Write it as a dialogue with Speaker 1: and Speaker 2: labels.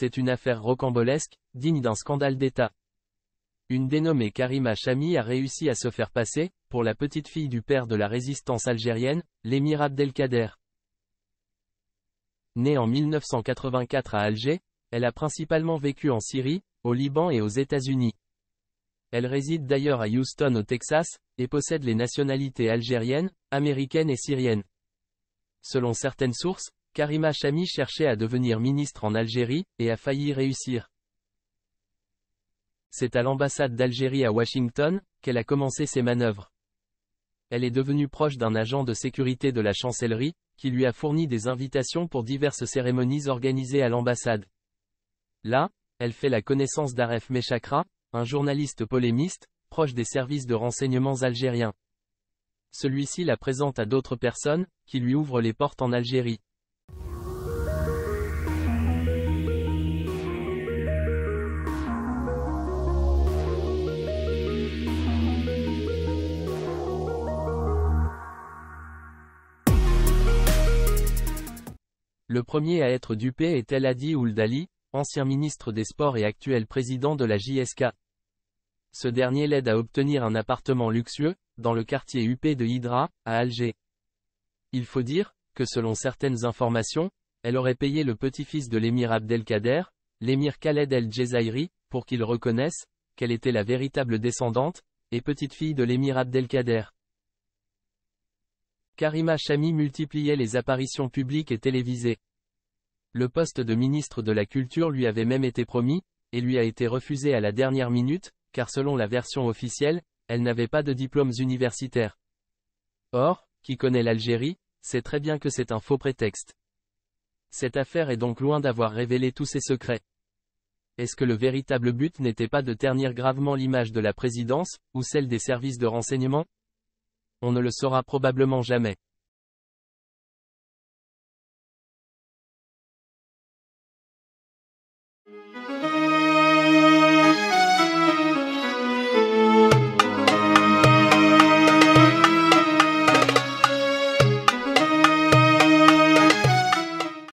Speaker 1: C'est une affaire rocambolesque, digne d'un scandale d'État. Une dénommée Karima Chami a réussi à se faire passer pour la petite-fille du père de la résistance algérienne, l'émir Abdelkader. Née en 1984 à Alger, elle a principalement vécu en Syrie, au Liban et aux États-Unis. Elle réside d'ailleurs à Houston au Texas, et possède les nationalités algérienne, américaine et syrienne. Selon certaines sources, Karima Chami cherchait à devenir ministre en Algérie, et a failli y réussir. C'est à l'ambassade d'Algérie à Washington, qu'elle a commencé ses manœuvres. Elle est devenue proche d'un agent de sécurité de la chancellerie, qui lui a fourni des invitations pour diverses cérémonies organisées à l'ambassade. Là, elle fait la connaissance d'Aref Meshakra, un journaliste polémiste, proche des services de renseignements algériens. Celui-ci la présente à d'autres personnes, qui lui ouvrent les portes en Algérie. Le premier à être dupé est El Hadi Ould Ali, ancien ministre des Sports et actuel président de la JSK. Ce dernier l'aide à obtenir un appartement luxueux, dans le quartier huppé de Hydra, à Alger. Il faut dire, que selon certaines informations, elle aurait payé le petit-fils de l'émir Abdelkader, l'émir Khaled El Djezairi, pour qu'il reconnaisse qu'elle était la véritable descendante, et petite-fille de l'émir Abdelkader. Karima Chami multipliait les apparitions publiques et télévisées. Le poste de ministre de la Culture lui avait même été promis, et lui a été refusé à la dernière minute, car selon la version officielle, elle n'avait pas de diplômes universitaires. Or, qui connaît l'Algérie, sait très bien que c'est un faux prétexte. Cette affaire est donc loin d'avoir révélé tous ses secrets. Est-ce que le véritable but n'était pas de ternir gravement l'image de la présidence, ou celle des services de renseignement ? On ne le saura probablement jamais.